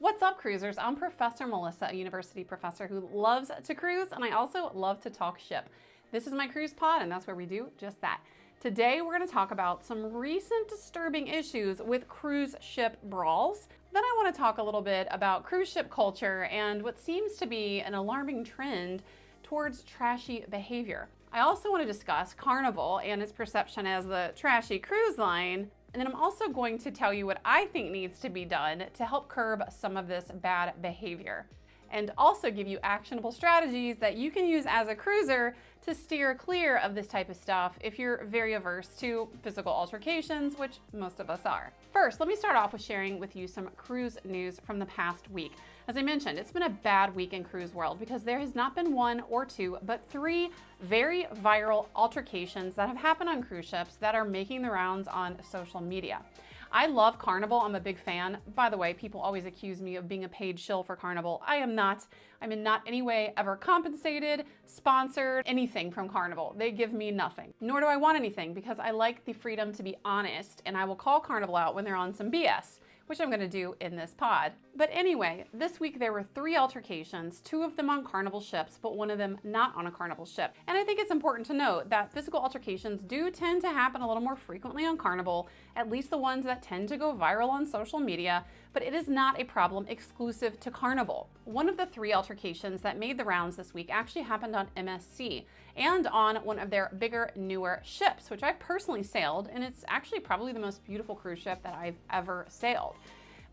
What's up, cruisers? I'm Professor Melissa, a university professor who loves to cruise, and I also love to talk ship. This is my cruise pod, and that's where we do just that. Today, we're going to talk about some recent disturbing issues with cruise ship brawls. Then I want to talk a little bit about cruise ship culture and what seems to be an alarming trend towards trashy behavior. I also want to discuss Carnival and its perception as the trashy cruise line. And then I'm also going to tell you what I think needs to be done to help curb some of this bad behavior. And also give you actionable strategies that you can use as a cruiser to steer clear of this type of stuff if you're very averse to physical altercations, which most of us are. First, let me start off with sharing with you some cruise news from the past week. As I mentioned, it's been a bad week in cruise world because there has not been one or two, but three very viral altercations that have happened on cruise ships that are making the rounds on social media. I love Carnival. I'm a big fan. By the way, people always accuse me of being a paid shill for Carnival. I am not. I'm in not any way ever compensated, sponsored, anything from Carnival. They give me nothing. Nor do I want anything because I like the freedom to be honest, and I will call Carnival out when they're on some BS, which I'm going to do in this pod. But anyway, this week there were three altercations, two of them on Carnival ships, but one of them not on a Carnival ship. And I think it's important to note that physical altercations do tend to happen a little more frequently on Carnival, at least the ones that tend to go viral on social media, but it is not a problem exclusive to Carnival. One of the three altercations that made the rounds this week actually happened on MSC and on one of their bigger, newer ships, which I've personally sailed, and it's actually probably the most beautiful cruise ship that I've ever sailed.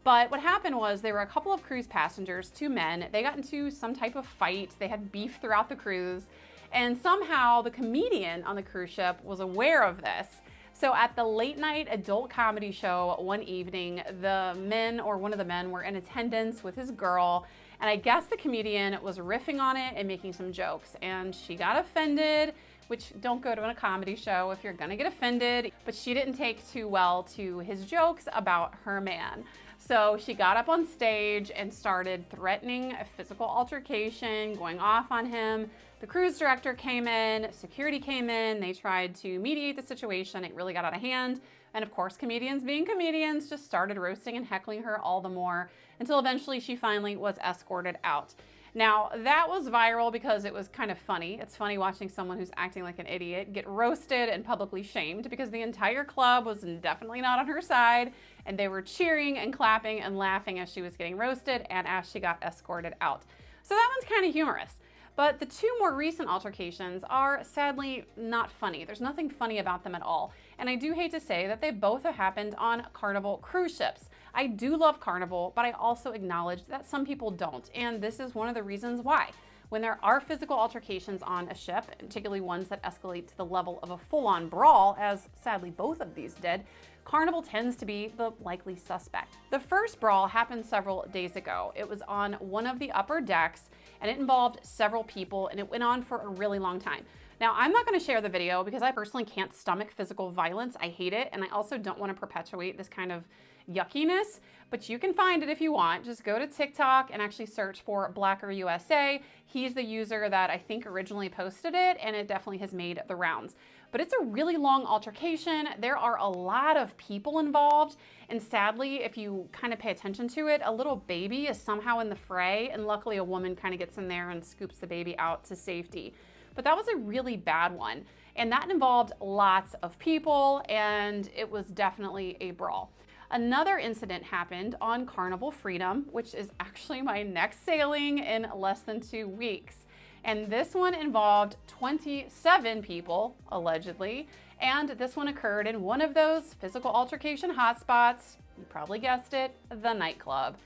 But what happened was there were a couple of cruise passengers, two men, they got into some type of fight, they had beef throughout the cruise, and somehow the comedian on the cruise ship was aware of this. So at the late night adult comedy show one evening, the men or one of the men were in attendance with his girl, and I guess the comedian was riffing on it and making some jokes, and she got offended, which don't go to a comedy show if you're gonna get offended, but she didn't take too well to his jokes about her man. So she got up on stage and started threatening a physical altercation, going off on him. The cruise director came in, security came in, they tried to mediate the situation. It really got out of hand. And of course, comedians being comedians just started roasting and heckling her all the more until eventually she finally was escorted out. Now, that was viral because it was kind of funny. It's funny watching someone who's acting like an idiot get roasted and publicly shamed because the entire club was definitely not on her side, and they were cheering and clapping and laughing as she was getting roasted and as she got escorted out. So that one's kind of humorous. But the two more recent altercations are sadly not funny. There's nothing funny about them at all. And I do hate to say that they both have happened on Carnival cruise ships. I do love Carnival, but I also acknowledge that some people don't. And this is one of the reasons why. When there are physical altercations on a ship, particularly ones that escalate to the level of a full-on brawl, as sadly both of these did, Carnival tends to be the likely suspect. The first brawl happened several days ago. It was on one of the upper decks, and it involved several people, and it went on for a really long time. Now, I'm not going to share the video because I personally can't stomach physical violence. I hate it, and I also don't want to perpetuate this kind of yuckiness, but you can find it if you want. Just go to TikTok and actually search for Blacker USA. He's the user that I think originally posted it, and it definitely has made the rounds. But it's a really long altercation. There are a lot of people involved, and sadly, if you kind of pay attention to it, a little baby is somehow in the fray, and luckily a woman kind of gets in there and scoops the baby out to safety. But that was a really bad one, and that involved lots of people, and it was definitely a brawl. Another incident happened on Carnival Freedom, which is actually my next sailing in less than 2 weeks. And this one involved 27 people, allegedly, and this one occurred in one of those physical altercation hotspots, you probably guessed it, the nightclub.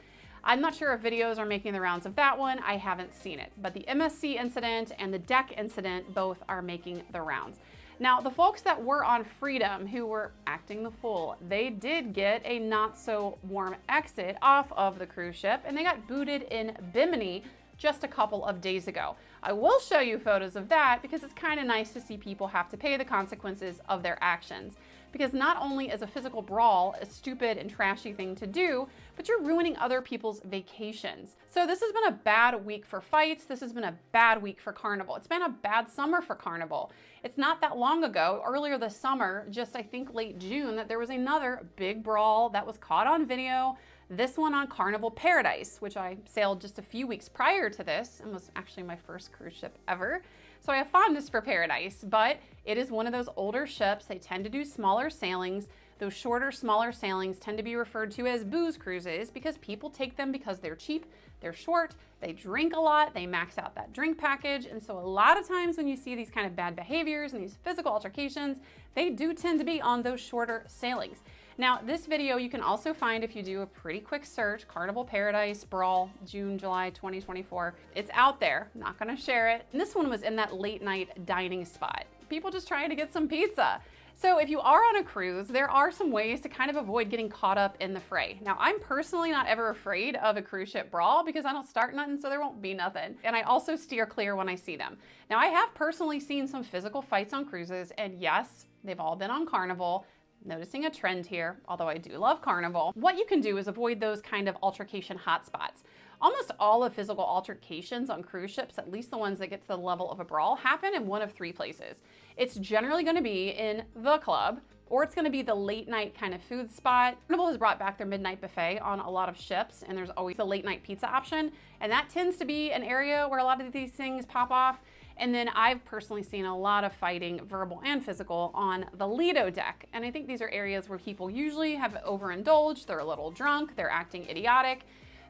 I'm not sure if videos are making the rounds of that one, I haven't seen it, but the MSC incident and the deck incident both are making the rounds. Now, the folks that were on Freedom who were acting the fool, they did get a not so warm exit off of the cruise ship, and they got booted in Bimini just a couple of days ago. I will show you photos of that because it's kind of nice to see people have to pay the consequences of their actions. Because not only is a physical brawl a stupid and trashy thing to do, but you're ruining other people's vacations. So this has been a bad week for fights. This has been a bad week for Carnival. It's been a bad summer for Carnival. It's not that long ago, earlier this summer, just I think late June, that there was another big brawl that was caught on video This one on Carnival Paradise, which I sailed just a few weeks prior to this and was actually my first cruise ship ever. So I have fondness for Paradise, but it is one of those older ships. They tend to do smaller sailings. Those shorter, smaller sailings tend to be referred to as booze cruises because people take them because they're cheap, they're short, they drink a lot, they max out that drink package. And so a lot of times when you see these kind of bad behaviors and these physical altercations, they do tend to be on those shorter sailings. Now, this video you can also find if you do a pretty quick search, Carnival Paradise, Brawl, June, July 2024. It's out there, not gonna share it. And this one was in that late night dining spot. People just trying to get some pizza. So if you are on a cruise, there are some ways to kind of avoid getting caught up in the fray. Now, I'm personally not ever afraid of a cruise ship brawl because I don't start nothing, so there won't be nothing. And I also steer clear when I see them. Now, I have personally seen some physical fights on cruises, and yes, they've all been on Carnival. Noticing a trend here, although I do love Carnival. What you can do is avoid those kind of altercation hotspots. Almost all of physical altercations on cruise ships, at least the ones that get to the level of a brawl, happen in one of three places. It's generally going to be in the club, or it's going to be the late night kind of food spot. Carnival has brought back their midnight buffet on a lot of ships, and there's always the late night pizza option, and that tends to be an area where a lot of these things pop off. And then I've personally seen a lot of fighting, verbal and physical, on the Lido deck. And I think these are areas where people usually have overindulged, they're a little drunk, they're acting idiotic.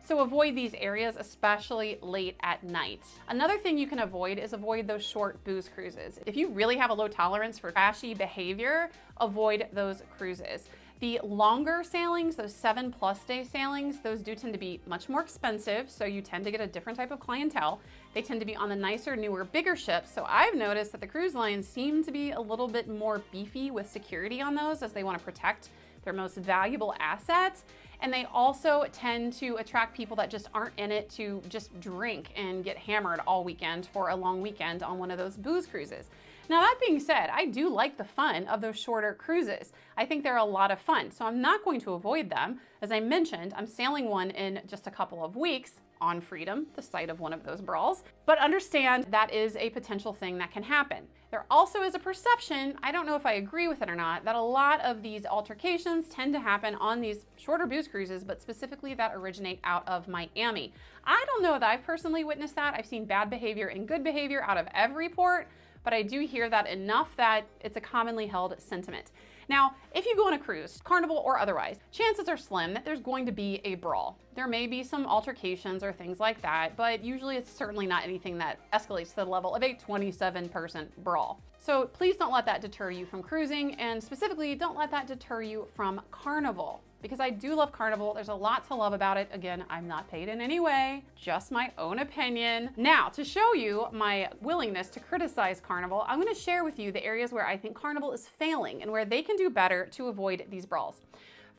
So avoid these areas, especially late at night. Another thing you can avoid is avoid those short booze cruises. If you really have a low tolerance for trashy behavior, avoid those cruises. The longer sailings, those 7+ day sailings, those do tend to be much more expensive, so you tend to get a different type of clientele. They tend to be on the nicer, newer, bigger ships. So I've noticed that the cruise lines seem to be a little bit more beefy with security on those as they want to protect their most valuable assets. And they also tend to attract people that just aren't in it to just drink and get hammered all weekend for a long weekend on one of those booze cruises. Now, that being said, I do like the fun of those shorter cruises. I think they're a lot of fun, so I'm not going to avoid them. As I mentioned, I'm sailing one in just a couple of weeks on Freedom, the site of one of those brawls, but understand that is a potential thing that can happen. There also is a perception, I don't know if I agree with it or not, that a lot of these altercations tend to happen on these shorter booze cruises, but specifically that originate out of Miami. I don't know that I've personally witnessed that. I've seen bad behavior and good behavior out of every port, but I do hear that enough that it's a commonly held sentiment. Now, if you go on a cruise, Carnival or otherwise, chances are slim that there's going to be a brawl. There may be some altercations or things like that, but usually it's certainly not anything that escalates to the level of a 27-person brawl. So please don't let that deter you from cruising, and specifically don't let that deter you from Carnival. Because I do love Carnival. There's a lot to love about it. Again, I'm not paid in any way, just my own opinion. Now, to show you my willingness to criticize Carnival, I'm going to share with you the areas where I think Carnival is failing and where they can do better to avoid these brawls.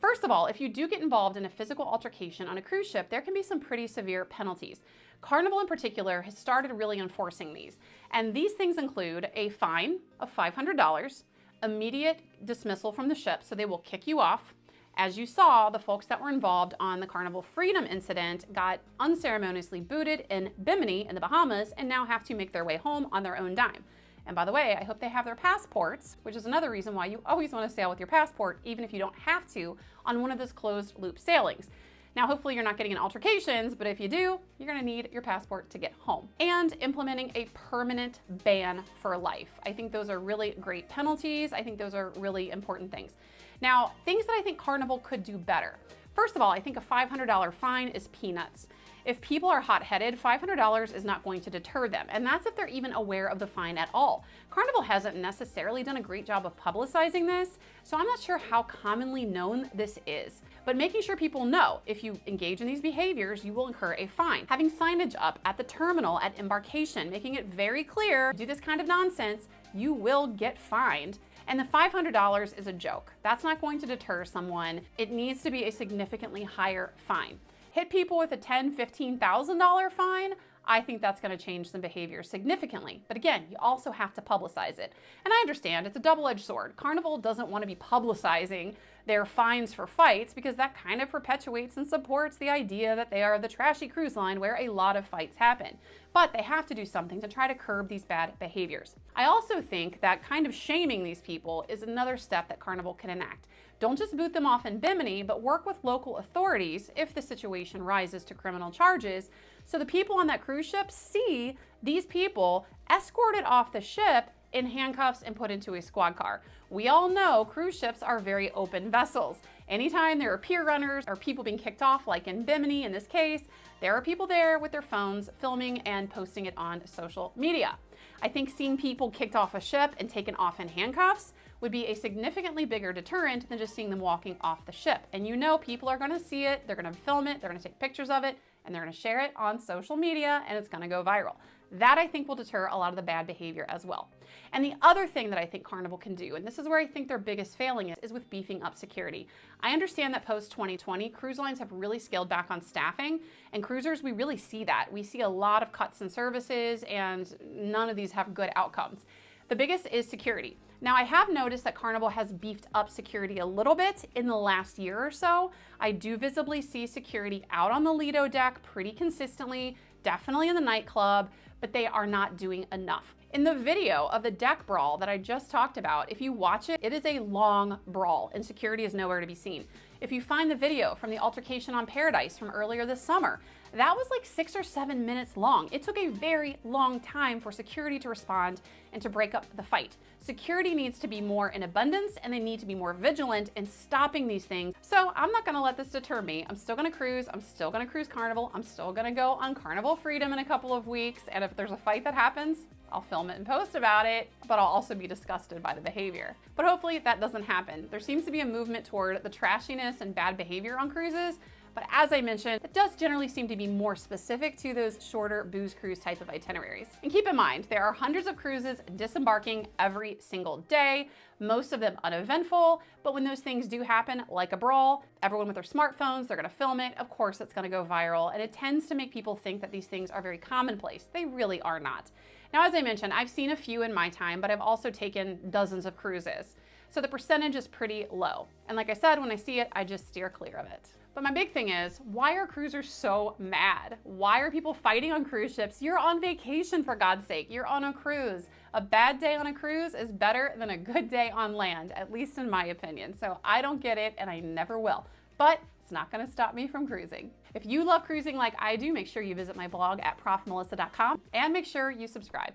First of all, if you do get involved in a physical altercation on a cruise ship, there can be some pretty severe penalties. Carnival in particular has started really enforcing these. And these things include a fine of $500, immediate dismissal from the ship, so they will kick you off. As you saw, the folks that were involved on the Carnival Freedom incident got unceremoniously booted in Bimini in the Bahamas and now have to make their way home on their own dime. And by the way, I hope they have their passports, which is another reason why you always want to sail with your passport, even if you don't have to, on one of those closed loop sailings. Now, hopefully you're not getting in altercations, but if you do, you're gonna need your passport to get home. And implementing a permanent ban for life. I think those are really great penalties. I think those are really important things. Now, things that I think Carnival could do better. First of all, I think a $500 fine is peanuts. If people are hot-headed, $500 is not going to deter them, and that's if they're even aware of the fine at all. Carnival hasn't necessarily done a great job of publicizing this, so I'm not sure how commonly known this is. But making sure people know if you engage in these behaviors, you will incur a fine. Having signage up at the terminal at embarkation, making it very clear, do this kind of nonsense, you will get fined. And the $500 is a joke. That's not going to deter someone. It needs to be a significantly higher fine. Hit people with a $10,000, $15,000 fine, I think that's going to change some behavior significantly. But again, you also have to publicize it. And I understand it's a double-edged sword. Carnival doesn't want to be publicizing There are fines for fights because that kind of perpetuates and supports the idea that they are the trashy cruise line where a lot of fights happen. But they have to do something to try to curb these bad behaviors. I also think that kind of shaming these people is another step that Carnival can enact. Don't just boot them off in Bimini, but work with local authorities if the situation rises to criminal charges, so the people on that cruise ship see these people escorted off the ship in handcuffs and put into a squad car. We all know cruise ships are very open vessels. Anytime there are pier runners or people being kicked off, like in Bimini in this case, there are people there with their phones filming and posting it on social media. I think seeing people kicked off a ship and taken off in handcuffs would be a significantly bigger deterrent than just seeing them walking off the ship. And you know people are gonna see it, they're gonna film it, they're gonna take pictures of it, and they're gonna share it on social media, and it's gonna go viral. That I think will deter a lot of the bad behavior as well. And the other thing that I think Carnival can do, and this is where I think their biggest failing is with beefing up security. I understand that post 2020, cruise lines have really scaled back on staffing, and cruisers, we really see that. We see a lot of cuts in services, and none of these have good outcomes. The biggest is security. Now, I have noticed that Carnival has beefed up security a little bit in the last year or so. I do visibly see security out on the Lido deck pretty consistently, definitely in the nightclub, but they are not doing enough. In the video of the deck brawl that I just talked about, if you watch it, it is a long brawl and security is nowhere to be seen. If you find the video from the altercation on Paradise from earlier this summer, that was like 6 or 7 minutes long. It took a very long time for security to respond and to break up the fight. Security needs to be more in abundance, and they need to be more vigilant in stopping these things. So I'm not gonna let this deter me. I'm still gonna cruise. I'm still gonna cruise Carnival. I'm still gonna go on Carnival Freedom in a couple of weeks. And if there's a fight that happens, I'll film it and post about it, but I'll also be disgusted by the behavior. But hopefully that doesn't happen. There seems to be a movement toward the trashiness and bad behavior on cruises, but as I mentioned, it does generally seem to be more specific to those shorter booze cruise type of itineraries. And keep in mind, there are hundreds of cruises disembarking every single day, most of them uneventful, but when those things do happen, like a brawl, everyone with their smartphones, they're gonna film it, of course it's gonna go viral, and it tends to make people think that these things are very commonplace. They really are not. Now, as I mentioned, I've seen a few in my time, but I've also taken dozens of cruises. So the percentage is pretty low. And like I said, when I see it, I just steer clear of it. But my big thing is, why are cruisers so mad? Why are people fighting on cruise ships? You're on vacation, for God's sake. You're on a cruise. A bad day on a cruise is better than a good day on land, at least in my opinion. So I don't get it, and I never will. But it's not gonna stop me from cruising. If you love cruising like I do, make sure you visit my blog at profmelissa.com and make sure you subscribe.